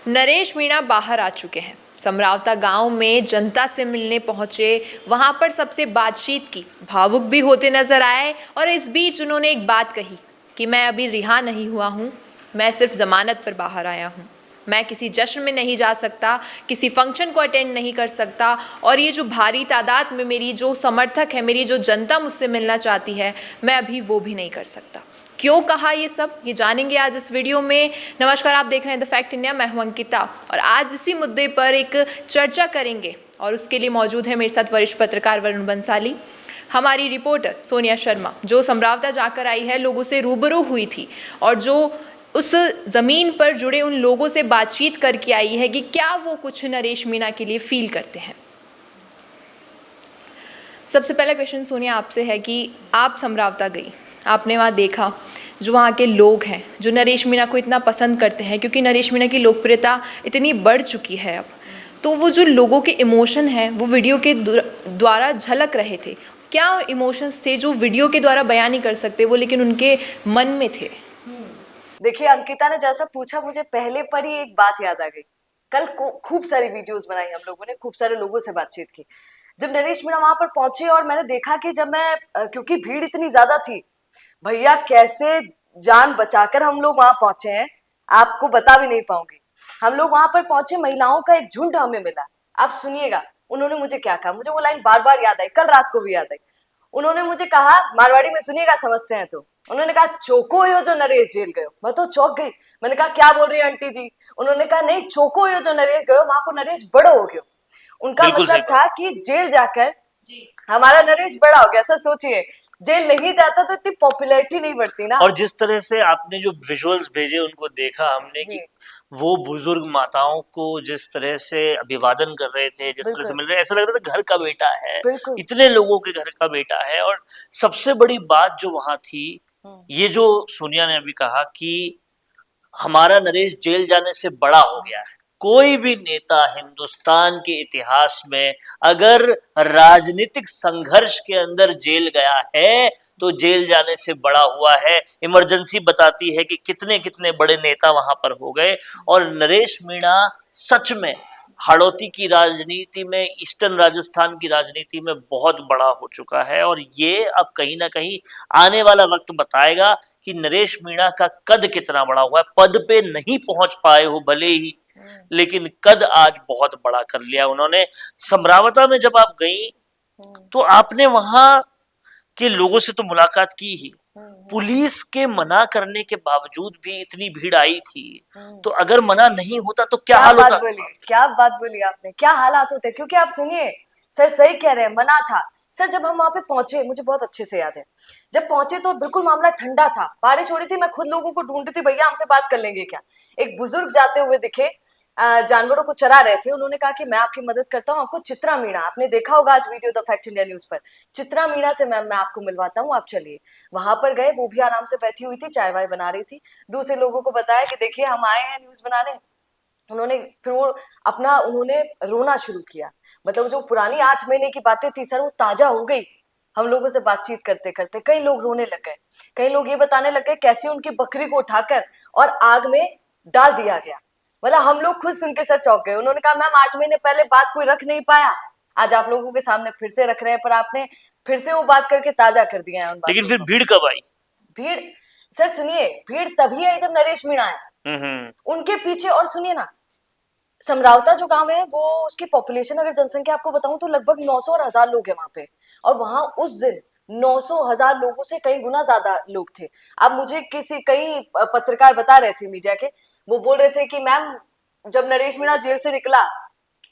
नरेश मीणा बाहर आ चुके हैं। समरावता गांव में जनता से मिलने पहुंचे, वहां पर सबसे बातचीत की, भावुक भी होते नजर आए और इस बीच उन्होंने एक बात कही कि मैं अभी रिहा नहीं हुआ हूं, मैं सिर्फ जमानत पर बाहर आया हूं, मैं किसी जश्न में नहीं जा सकता, किसी फंक्शन को अटेंड नहीं कर सकता और ये जो भारी तादाद में मेरी जो समर्थक है, मेरी जो जनता मुझसे मिलना चाहती है, मैं अभी वो भी नहीं कर सकता। क्यों कहा ये सब, ये जानेंगे आज इस वीडियो में। नमस्कार, आप देख रहे हैं द फैक्ट इंडिया, मैं हूं अंकिता और आज इसी मुद्दे पर एक चर्चा करेंगे और उसके लिए मौजूद है मेरे साथ वरिष्ठ पत्रकार वरुण बंसाली, हमारी रिपोर्टर सोनिया शर्मा जो समरावता जाकर आई है, लोगों से रूबरू हुई थी और जो उस ज़मीन पर जुड़े उन लोगों से बातचीत करके आई है कि क्या वो कुछ नरेश मीणा के लिए फील करते हैं। सबसे पहला क्वेश्चन सोनिया आपसे है कि आप समरावता गई, आपने वहाँ देखा जो वहाँ के लोग हैं जो नरेश मीणा को इतना पसंद करते हैं, क्योंकि नरेश मीणा की लोकप्रियता इतनी बढ़ चुकी है अब, तो वो जो लोगों के इमोशन हैं वो वीडियो के द्वारा झलक रहे थे। क्या इमोशंस थे जो वीडियो के द्वारा बयान नहीं कर सकते वो, लेकिन उनके मन में थे? देखिए, अंकिता ने जैसा पूछा, मुझे पहले पर ही एक बात याद आ गई। कल खूब सारी वीडियोस बनाई हम लोगों ने, खूब सारे लोगों से बातचीत की। जब नरेश मीणा वहां पर पहुंचे और मैंने देखा कि जब मैं क्योंकि भीड़ इतनी ज्यादा थी, भैया कैसे जान बचाकर हम लोग वहां पहुंचे हैं, आपको बता भी नहीं पाऊंगी। हम लोग वहां पर पहुंचे, महिलाओं का एक झुंड हमें मिला। आप सुनिएगा उन्होंने मुझे क्या कहा, मुझे वो लाइन बार बार याद आई, कल रात को भी याद आई। उन्होंने मुझे कहा, मारवाड़ी में सुनिएगा, समझते हैं तो। उन्होंने कहा, चोको हो जो नरेश जेल गए। मैं तो चौंक गई। मैंने कहा, क्या बोल रही है आंटी जी? उन्होंने कहा, नहीं, चोको हो जो नरेश गए, वहां को नरेश बड़ा हो गया। उनका मतलब था कि जेल जाकर हमारा नरेश बड़ा हो गया। ऐसा सोचिए, जेल नहीं जाता तो इतनी पॉपुलैरिटी नहीं बढ़ती ना। और जिस तरह से आपने जो विजुअल्स भेजे उनको देखा हमने कि वो बुजुर्ग माताओं को जिस तरह से अभिवादन कर रहे थे, जिस तरह से मिल रहे, ऐसा लग रहा था घर का बेटा है, इतने लोगों के घर का बेटा है। और सबसे बड़ी बात जो वहां थी, ये जो सोनिया ने अभी कहा कि हमारा नरेश जेल जाने से बड़ा हो गया है। कोई भी नेता हिंदुस्तान के इतिहास में अगर राजनीतिक संघर्ष के अंदर जेल गया है तो जेल जाने से बड़ा हुआ है। इमरजेंसी बताती है कि कितने कितने बड़े नेता वहां पर हो गए। और नरेश मीणा सच में हाड़ौती की राजनीति में, ईस्टर्न राजस्थान की राजनीति में बहुत बड़ा हो चुका है। और ये अब कहीं ना कहीं आने वाला वक्त बताएगा कि नरेश मीणा का कद कितना बड़ा हुआ है। पद पे नहीं पहुंच पाए हो भले ही, लेकिन कद आज बहुत बड़ा कर लिया उन्होंने। समरावता में जब आप गई तो आपने वहां के लोगों से तो मुलाकात की ही, पुलिस के मना करने के बावजूद भी इतनी भीड़ आई थी, तो अगर मना नहीं होता तो क्या हाल होता? क्या बात बोली आपने, क्या हालात होते। क्योंकि आप सुनिए, सर सही कह रहे हैं, मना था। सर जब हम वहां पे पहुंचे, मुझे बहुत अच्छे से याद है, जब पहुंचे तो बिल्कुल मामला ठंडा था, बारिश हो रही थी। मैं खुद लोगों को ढूंढती थी, भैया हमसे बात कर लेंगे क्या। एक बुजुर्ग जाते हुए दिखे, जानवरों को चरा रहे थे। उन्होंने कहा कि मैं आपकी मदद करता हूँ, आपको चित्रा मीणा, आपने देखा होगा आज video the fact India news पर, चित्रा मीणा से मैम मैं आपको मिलवाता हूँ, आप चलिए। वहां पर गए, वो भी आराम से बैठी हुई थी, चाय वाय बना रही थी। दूसरे लोगों को बताया कि देखिए हम आए हैं न्यूज बनाने। उन्होंने फिर वो अपना उन्होंने रोना शुरू किया। मतलब जो पुरानी 8 महीने की बातें थी सर, वो ताजा हो गई। हम लोगों से बातचीत करते करते कई लोग रोने लग गए, कई लोग ये बताने लग गए कैसे उनकी बकरी को उठाकर और आग में डाल दिया गया। मतलब हम लोग खुद सुन के सर चौंक गए। उन्होंने कहा, मैम 8 महीने पहले बात कोई रख नहीं पाया, आज आप लोगों के सामने फिर से रख रहे हैं, पर आपने फिर से वो बात करके ताजा कर दिया है। लेकिन फिर भीड़ कब आई? भीड़ सर सुनिए, भीड़ तभी आई जब नरेश मीणा आए उनके पीछे। और सुनिए ना, समरावता जो गांव है, वो उसकी पॉपुलेशन अगर जनसंख्या आपको बताऊं तो लगभग 900 और 1000 लोग हैं वहां पे। और वहां उस दिन 900,000 लोगों से कई गुना ज्यादा लोग थे। अब मुझे कई पत्रकार बता रहे थे मीडिया के, वो बोल रहे थे कि मैम जब नरेश मीणा जेल से निकला,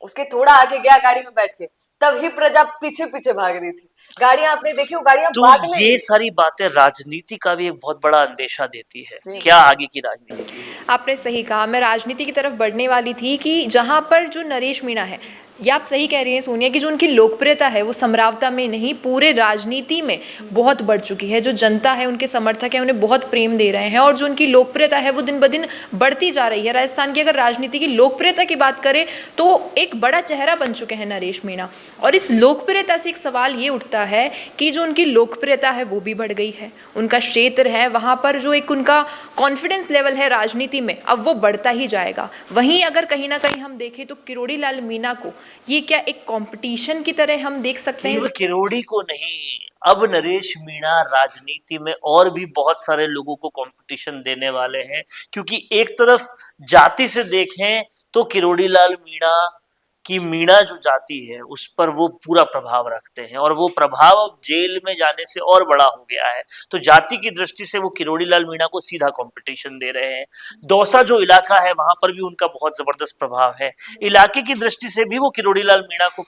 उसके थोड़ा आगे गया गाड़ी में बैठ के, तब ही प्रजा पीछे पीछे भाग रही थी। गाड़ियां आपने देखी, वो गाड़ियां तो बाद में। ये सारी बातें राजनीति का भी एक बहुत बड़ा अंदेशा देती है। क्या आगे की राजनीति? आपने सही कहा, मैं राजनीति की तरफ बढ़ने वाली थी कि जहां पर जो नरेश मीणा है, ये आप सही कह रही हैं सोनिया कि जो उनकी लोकप्रियता है वो समरावता में नहीं पूरे राजनीति में बहुत बढ़ चुकी है। जो जनता है, उनके समर्थक हैं, उन्हें बहुत प्रेम दे रहे हैं और जो उनकी लोकप्रियता है वो दिन ब दिन बढ़ती जा रही है। राजस्थान की अगर राजनीति की लोकप्रियता की बात करें तो एक बड़ा चेहरा बन चुके हैं नरेश मीणा। और इस लोकप्रियता से एक सवाल ये उठता है कि जो उनकी लोकप्रियता है वो भी बढ़ गई है, उनका क्षेत्र है वहाँ पर जो एक उनका कॉन्फिडेंस लेवल है राजनीति में अब वो बढ़ता ही जाएगा। वहीं अगर कहीं ना कहीं हम देखें तो किरोड़ी लाल मीणा को ये क्या एक कंपटीशन की तरह हम देख सकते हैं? किरोड़ी को नहीं, अब नरेश मीणा राजनीति में और भी बहुत सारे लोगों को कंपटीशन देने वाले हैं, क्योंकि एक तरफ जाति से देखें तो किरोड़ी लाल मीणा की मीणा जो जाति है उस पर वो पूरा प्रभाव रखते हैं और वो प्रभाव अब जेल में जाने से और बड़ा हो गया है। तो जाति की दृष्टि से वो किरोड़ी लाल मीणा को सीधा कंपटीशन दे रहे हैं। दौसा जो इलाका है वहां पर भी उनका बहुत जबरदस्त प्रभाव है, इलाके की दृष्टि से भी वो किरोड़ी लाल मीणा को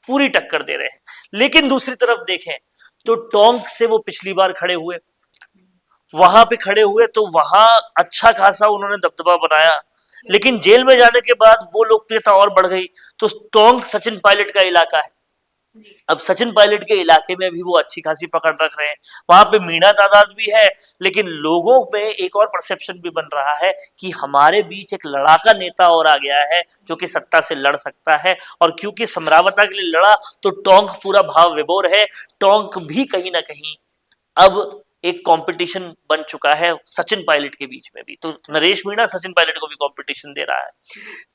पूरी टक्कर दे रहे हैं। लेकिन दूसरी तरफ देखें तो टोंक से वो पिछली बार खड़े हुए, वहां पे खड़े हुए तो वहां अच्छा खासा उन्होंने दबदबा बनाया, लेकिन जेल में जाने के बाद वो लोकप्रियता और बढ़ गई। तो टोंक सचिन पायलट का इलाका है, अब सचिन पायलट के इलाके में भी वो अच्छी खासी पकड़ रख रहे हैं। वहां पे मीणा तादाद भी है, लेकिन लोगों में एक और परसेप्शन भी बन रहा है कि हमारे बीच एक लड़ाका नेता और आ गया है जो कि सत्ता से लड़ सकता है। और क्योंकि समरावता के लिए लड़ा तो टोंक पूरा भाव विभोर है, टोंक भी कहीं ना कहीं अब एक कंपटीशन बन चुका है सचिन पायलट के बीच में भी। तो नरेश मीणा सचिन पायलट को भी कंपटीशन दे रहा है।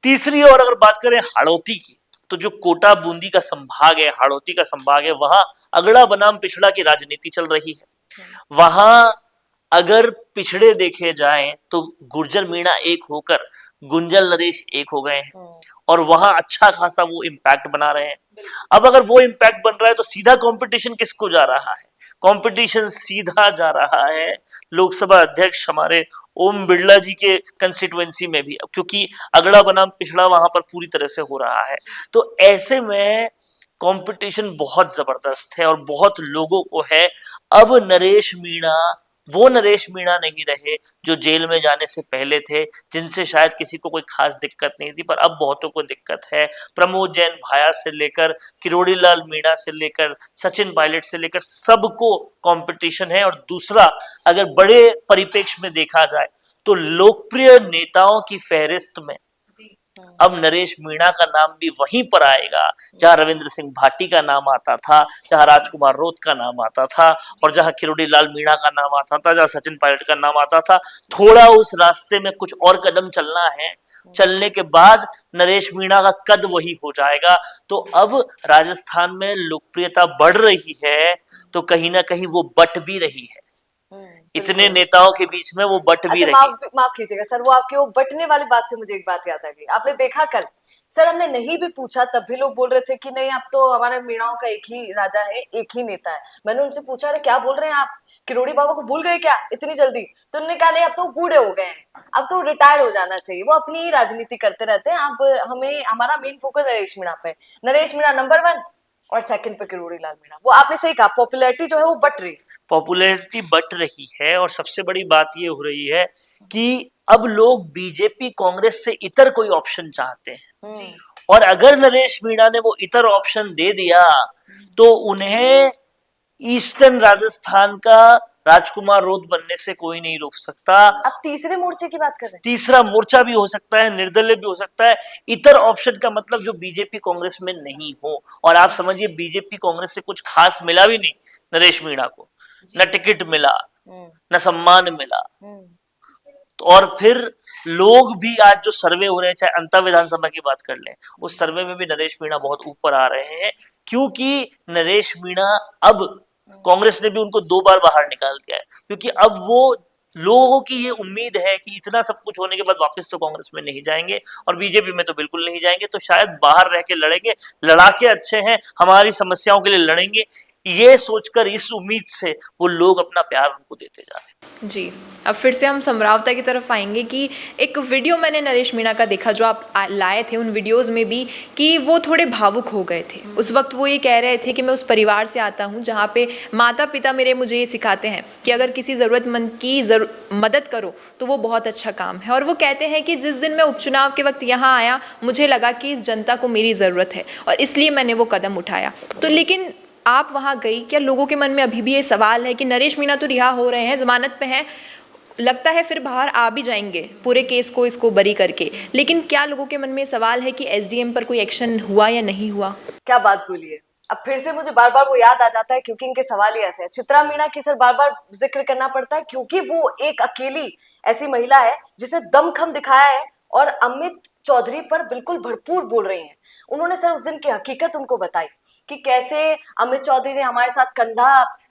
तीसरी और अगर बात करें हाड़ौती की, तो जो कोटा बूंदी का संभाग है, हाड़ौती का संभाग है, वहां अगड़ा बनाम पिछड़ा की राजनीति चल रही है। वहां अगर पिछड़े देखे जाएं तो गुर्जर मीणा एक होकर गुंजल नरेश एक हो गए हैं और वहां अच्छा खासा वो इम्पैक्ट बना रहे हैं। अब अगर वो इम्पैक्ट बन रहा है तो सीधा कंपटीशन किसको जा रहा है? कंपटीशन सीधा जा रहा है लोकसभा अध्यक्ष हमारे ओम बिरला जी के कंस्टिट्यूएंसी में भी, क्योंकि अगड़ा बनाम पिछड़ा वहां पर पूरी तरह से हो रहा है। तो ऐसे में कंपटीशन बहुत जबरदस्त है और बहुत लोगों को है। अब नरेश मीणा वो नरेश मीणा नहीं रहे जो जेल में जाने से पहले थे, जिनसे शायद किसी को कोई खास दिक्कत नहीं थी, पर अब बहुतों को दिक्कत है। प्रमोद जैन भाया से लेकर किरोड़ी लाल मीणा से लेकर सचिन पायलट से लेकर सबको कंपटीशन है। और दूसरा, अगर बड़े परिप्रेक्ष्य में देखा जाए तो लोकप्रिय नेताओं की फहरिस्त में अब नरेश मीणा का नाम भी वहीं पर आएगा जहां रविंद्र सिंह भाटी का नाम आता था, जहां राजकुमार रोत का नाम आता था और जहां किरोड़ी लाल मीणा का नाम आता था, जहां सचिन पायलट का नाम आता था। थोड़ा उस रास्ते में कुछ और कदम चलना है, चलने के बाद नरेश मीणा का कद वही हो जाएगा। तो अब राजस्थान में लोकप्रियता बढ़ रही है तो कहीं ना कहीं वो बट भी रही है, इतने नेताओं के बीच में वो बट भी रही। माफ कीजिएगा सर, वो आपके वो बटने वाली बात से मुझे एक बात याद आ गई। आपने देखा कल सर, हमने नहीं भी पूछा तब भी लोग बोल रहे थे कि नहीं, अब तो हमारे मीणाओं का एक ही राजा है, एक ही नेता है। मैंने उनसे पूछा, अरे क्या बोल रहे हैं आप, किरोड़ी बाबा को भूल गए क्या इतनी जल्दी? तो उन्होंने कहा नहीं, अब तो बूढ़े हो गए हैं, अब तो रिटायर हो जाना चाहिए, वो अपनी ही राजनीति करते रहते हैं। अब हमें हमारा मेन फोकस नरेश मीणा पे। नरेश मीणा नंबर 1 और सेकंड पे किरोड़ी लाल मीणा। वो आपने सही कहा, पॉपुलैरिटी जो है वो बट रही है, पॉपुलैरिटी बट रही है। और सबसे बड़ी बात ये हो रही है कि अब लोग बीजेपी कांग्रेस से इतर कोई ऑप्शन चाहते हैं, और अगर नरेश मीणा ने वो इतर ऑप्शन दे दिया तो उन्हें ईस्टर्न राजस्थान का राजकुमार रोत बनने से कोई नहीं रोक सकता। अब तीसरे मोर्चे की बात कर रहे हैं, तीसरा मोर्चा भी हो सकता है, निर्दलीय भी हो सकता है। इतर ऑप्शन का मतलब जो बीजेपी कांग्रेस में नहीं हो। और आप समझिए बीजेपी कांग्रेस से कुछ खास मिला भी नहीं नरेश मीणा को, न टिकट मिला, न सम्मान मिला। तो और फिर लोग भी आज जो सर्वे हो रहे हैं, चाहे अंतर विधानसभा की बात कर लें, उस सर्वे में भी नरेश मीणा बहुत ऊपर आ रहे हैं, क्योंकि नरेश मीणा अब कांग्रेस ने भी उनको 2 बार बाहर निकाल दिया है। क्योंकि अब वो लोगों की ये उम्मीद है कि इतना सब कुछ होने के बाद वापस तो कांग्रेस में नहीं जाएंगे और बीजेपी में तो बिल्कुल नहीं जाएंगे, तो शायद बाहर रह के लड़ेंगे। लड़ाके अच्छे हैं, हमारी समस्याओं के लिए लड़ेंगे। ये सोचकर, इस उम्मीद से वो लोग अपना प्यार उनको देते जा रहे हैं। जी, अब फिर से हम समरावता की तरफ आएंगे कि एक वीडियो मैंने नरेश मीणा का देखा जो आप लाए थे उन वीडियोस में भी, कि वो थोड़े भावुक हो गए थे। उस वक्त वो ये कह रहे थे कि मैं उस परिवार से आता हूँ जहाँ पे माता पिता मेरे मुझे ये सिखाते हैं कि अगर किसी ज़रूरतमंद की मदद करो तो वो बहुत अच्छा काम है। और वो कहते हैं कि जिस दिन मैं उपचुनाव के वक्त यहाँ आया, मुझे लगा कि इस जनता को मेरी ज़रूरत है और इसलिए मैंने वो कदम उठाया। तो लेकिन आप वहाँ गई, क्या लोगों के मन में अभी भी ये सवाल है कि नरेश मीणा तो रिहा हो रहे हैं, जमानत पे हैं, लगता है फिर बाहर आ भी जाएंगे पूरे केस को इसको बरी करके, लेकिन क्या लोगों के मन में सवाल है कि एसडीएम पर कोई एक्शन हुआ या नहीं हुआ? क्या बात बोली है। अब फिर से मुझे बार बार वो याद आ जाता है क्योंकि इनके सवाल ही ऐसे हैं। चित्रा मीणा की सर बार बार जिक्र करना पड़ता है क्योंकि वो एक अकेली ऐसी महिला है जिसे दमखम दिखाया है और अमित चौधरी पर बिल्कुल भरपूर बोल रही हैं। उन्होंने सर उस दिन की हकीकत उनको बताई कि कैसे अमित चौधरी ने हमारे साथ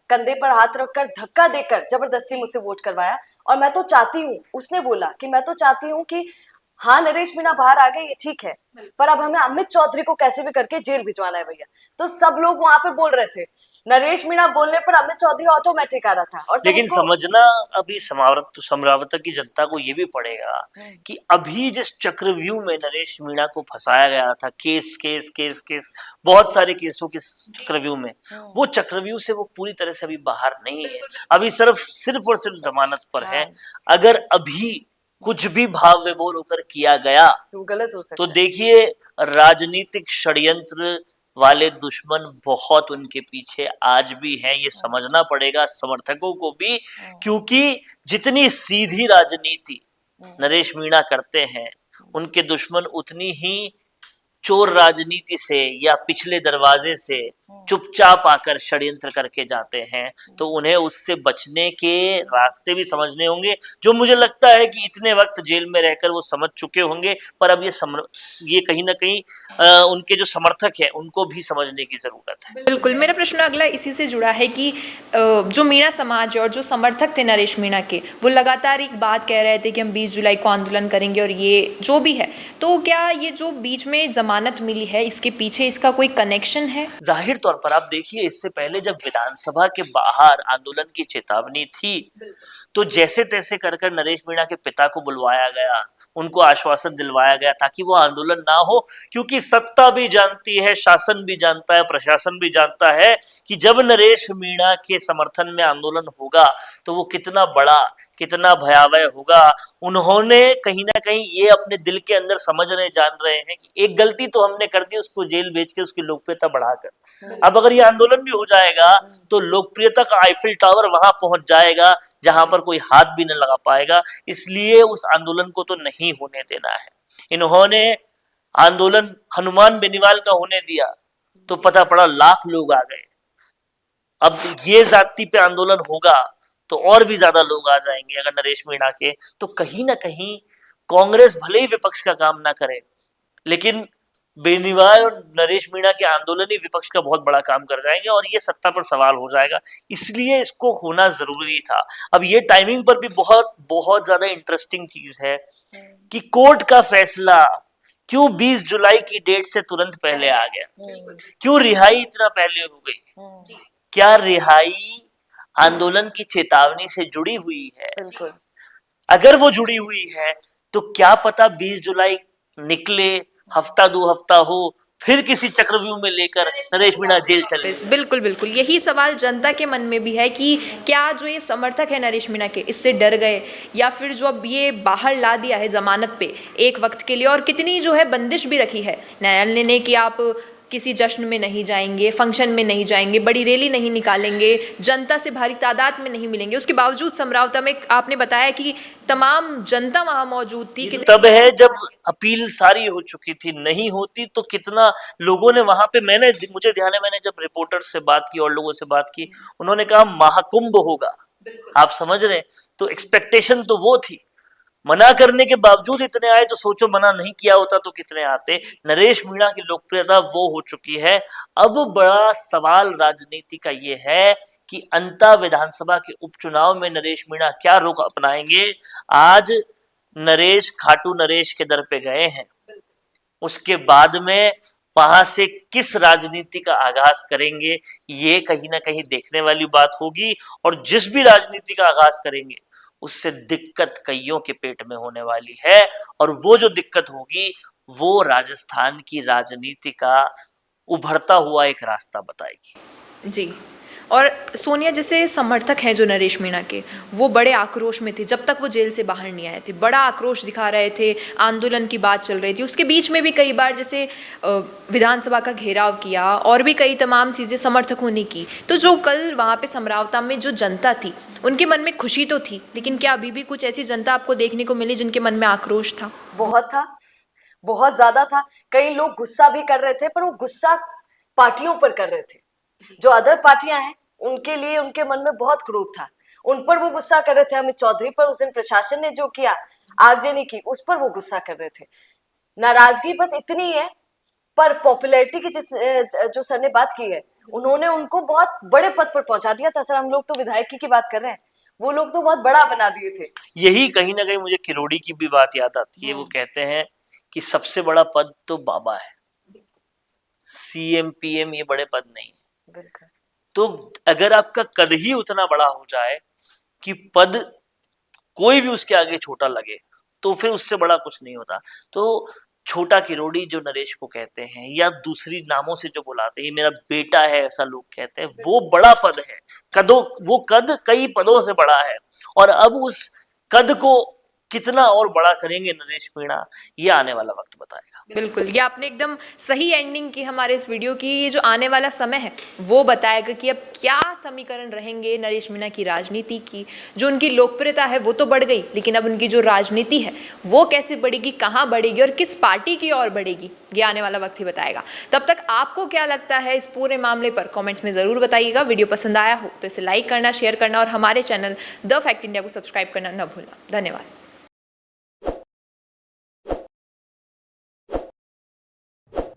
कंधे पर हाथ रखकर धक्का देकर जबरदस्ती मुझसे वोट करवाया। और मैं तो चाहती हूँ, उसने बोला कि मैं तो चाहती हूँ कि हाँ नरेश मीणा बाहर आ गए, ये ठीक है, पर अब हमें अमित चौधरी को कैसे भी करके जेल भिजवाना है भैया। तो सब लोग वहां पे बोल रहे थे, नरेश मीणा बोलने पर अमित चौधरी ऑटोमेटिक आ रहा था। और लेकिन समझना अभी समरावता की जनता को ये भी पड़ेगा कि अभी जिस चक्रव्यूह में नरेश मीणा को फंसाया गया था, केस केस केस केस, बहुत सारे केसों के चक्रव्यूह में, वो चक्रव्यूह से वो पूरी तरह से अभी बाहर नहीं है। अभी सिर्फ और सिर्फ जमानत पर है। अगर अभी कुछ भी भाव विभोर होकर किया गया तो गलत हो सकता तो देखिए, राजनीतिक षड्यंत्र वाले दुश्मन बहुत उनके पीछे आज भी हैं। ये समझना पड़ेगा समर्थकों को भी, क्योंकि जितनी सीधी राजनीति नरेश मीणा करते हैं, उनके दुश्मन उतनी ही चोर राजनीति से या पिछले दरवाजे से चुपचाप आकर षड्यंत्र करके जाते हैं। तो उन्हें उससे बचने के रास्ते भी समझने होंगे, जो मुझे लगता है कि इतने वक्त जेल में रहकर वो समझ चुके होंगे। पर अब ये कहीं ना कहीं उनके जो समर्थक हैं उनको भी समझने की जरूरत है। बिल्कुल, मेरा प्रश्न अगला इसी से जुड़ा है कि जो मीणा समाज और जो समर्थक थे नरेश मीणा के, वो लगातार एक बात कह रहे थे कि हम 20 जुलाई को आंदोलन करेंगे और ये जो भी है, तो क्या ये जो बीच में जमानत मिली है इसके पीछे इसका कोई कनेक्शन है? जाहिर तौर पर आप देखिए, इससे पहले जब विधानसभा के बाहर आंदोलन की चेतावनी थी, तो जैसे तैसे कर नरेश मीणा के पिता को बुलवाया गया, उनको आश्वासन दिलवाया गया ताकि वो आंदोलन ना हो, क्योंकि सत्ता भी जानती है, शासन भी जानता है, प्रशासन भी जानता है कि जब नरेश मीणा के समर्थन में आंदोलन होगा तो वो कितना बड़ा, कितना भयावह होगा। उन्होंने कहीं ना कहीं ये अपने दिल के अंदर समझ रहे, जान रहे हैं कि एक गलती तो हमने कर दी, उसको जेल भेज के उसकी लोकप्रियता बढ़ाकर। अब अगर ये आंदोलन भी हो जाएगा तो लोकप्रियता का आईफिल टावर वहां पहुंच जाएगा जहां पर कोई हाथ भी न लगा पाएगा। इसलिए उस आंदोलन को तो नहीं होने देना है। इन्होंने आंदोलन हनुमान बेनीवाल का होने दिया तो पता पड़ा लाख लोग आ गए। अब ये जाति पे आंदोलन होगा तो और भी ज्यादा लोग आ जाएंगे अगर नरेश मीणा के। तो कहीं ना कहीं कांग्रेस भले ही विपक्ष का काम ना करे, लेकिन बेनीवाल और नरेश मीणा के आंदोलन ही विपक्ष का बहुत बड़ा काम कर जाएंगे और ये सत्ता पर सवाल हो जाएगा। इसलिए इसको होना जरूरी था। अब ये टाइमिंग पर भी बहुत बहुत ज्यादा इंटरेस्टिंग चीज है कि कोर्ट का फैसला क्यों 20 जुलाई की डेट से तुरंत पहले आ गया, क्यों रिहाई इतना पहले हो गई। क्या रिहाई आंदोलन की चेतावनी से जुड़ी हुई है? बिल्कुल। अगर वो जुड़ी हुई है तो क्या पता 20 जुलाई निकले, हफ्ता 2 हफ्ता हो, फिर किसी चक्रव्यूह में लेकर नरेश मीणा जेल चले। बिल्कुल बिल्कुल, यही सवाल जनता के मन में भी है कि क्या जो ये समर्थक है नरेश मीणा के इससे डर गए, या फिर जो अब ये बाहर ला दिया है जमानत पे एक वक्त के लिए, और कितनी जो है बंदिश भी रखी है न्यायालय ने कि आप किसी जश्न में नहीं जाएंगे, फंक्शन में नहीं जाएंगे, बड़ी रैली नहीं निकालेंगे, जनता से भारी तादाद में नहीं मिलेंगे। उसके बावजूद समरावता में आपने बताया कि तमाम जनता वहां मौजूद थी। तब है जब अपील सारी हो चुकी थी, नहीं होती तो कितना लोगों ने वहां पे, मुझे ध्यान है, मैंने जब रिपोर्टर से बात की और लोगों से बात की, उन्होंने कहा महाकुंभ होगा। आप समझ रहे, तो एक्सपेक्टेशन तो वो थी। मना करने के बावजूद इतने आए तो सोचो मना नहीं किया होता तो कितने आते। नरेश मीणा की लोकप्रियता वो हो चुकी है। अब बड़ा सवाल राजनीति का ये है कि अंता विधानसभा के उपचुनाव में नरेश मीणा क्या रुख अपनाएंगे। आज नरेश खाटू नरेश के दर पे गए हैं, उसके बाद में वहां से किस राजनीति का आगाज करेंगे, ये कहीं ना कहीं देखने वाली बात होगी। और जिस भी राजनीति का आगाज करेंगे उससे दिक्कत कईयों के पेट में होने वाली है, और वो जो दिक्कत होगी वो राजस्थान की राजनीति का उभरता हुआ एक रास्ता बताएगी। जी। और सोनिया जैसे समर्थक हैं जो नरेश मीणा के, वो बड़े आक्रोश में थे जब तक वो जेल से बाहर नहीं आए थे, बड़ा आक्रोश दिखा रहे थे, आंदोलन की बात चल रही थी। उसके बीच में भी कई बार जैसे विधानसभा का घेराव किया और भी कई तमाम चीज़ें समर्थकों ने की। तो जो कल वहाँ पे समरावता में जो जनता थी, उनके मन में खुशी तो थी, लेकिन क्या अभी भी कुछ ऐसी जनता आपको देखने को मिली जिनके मन में आक्रोश था? बहुत था, बहुत ज्यादा था। कई लोग गुस्सा भी कर रहे थे, पर वो गुस्सा पार्टियों पर कर रहे थे। जो अदर पार्टियां हैं उनके लिए उनके मन में बहुत क्रोध था, उन पर वो गुस्सा कर रहे थे। अमित चौधरी पर उस दिन प्रशासन ने जो किया, आगजनी की, उस पर वो गुस्सा कर रहे थे। नाराजगी बस इतनी है, पर पॉपुलैरिटी की जो सर ने बात की है, उन्होंने उनको बहुत बड़े पद पर पहुंचा दिया था। सर, हम लोग तो विधायकी की बात कर रहे हैं, वो लोग तो बहुत बड़ा बना दिए थे। यही कहीं ना कहीं मुझे किरोड़ी की भी बात याद आती है। वो कहते हैं कि सबसे बड़ा पद तो बाबा है, सीएम पीएम ये बड़े पद नहीं है। बिल्कुल। तो अगर आपका कद ही उतना बड़ा हो जाए कि पद कोई भी उसके आगे छोटा लगे, तो फिर उससे बड़ा कुछ नहीं होता। तो छोटा किरोड़ी जो नरेश को कहते हैं, या दूसरी नामों से जो बुलाते हैं, मेरा बेटा है ऐसा लोग कहते हैं, वो बड़ा पद है। वो कद कई पदों से बड़ा है, और अब उस कद को कितना और बड़ा करेंगे नरेश मीणा, ये आने वाला वक्त बताएगा। बिल्कुल, ये आपने एकदम सही एंडिंग की हमारे इस वीडियो की। ये जो आने वाला समय है वो बताएगा कि अब क्या समीकरण रहेंगे नरेश मीणा की राजनीति की। जो उनकी लोकप्रियता है वो तो बढ़ गई, लेकिन अब उनकी जो राजनीति है वो कैसे बढ़ेगी, कहाँ बढ़ेगी और किस पार्टी की ओर बढ़ेगी, ये आने वाला वक्त ही बताएगा। तब तक आपको क्या लगता है इस पूरे मामले पर कॉमेंट्स में ज़रूर बताइएगा। वीडियो पसंद आया हो तो इसे लाइक करना, शेयर करना और हमारे चैनल द फैक्ट इंडिया को सब्सक्राइब करना न भूलना। धन्यवाद।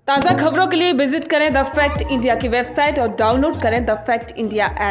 ताज़ा खबरों के लिए विजिट करें द फैक्ट इंडिया की वेबसाइट और डाउनलोड करें द फैक्ट इंडिया ऐप।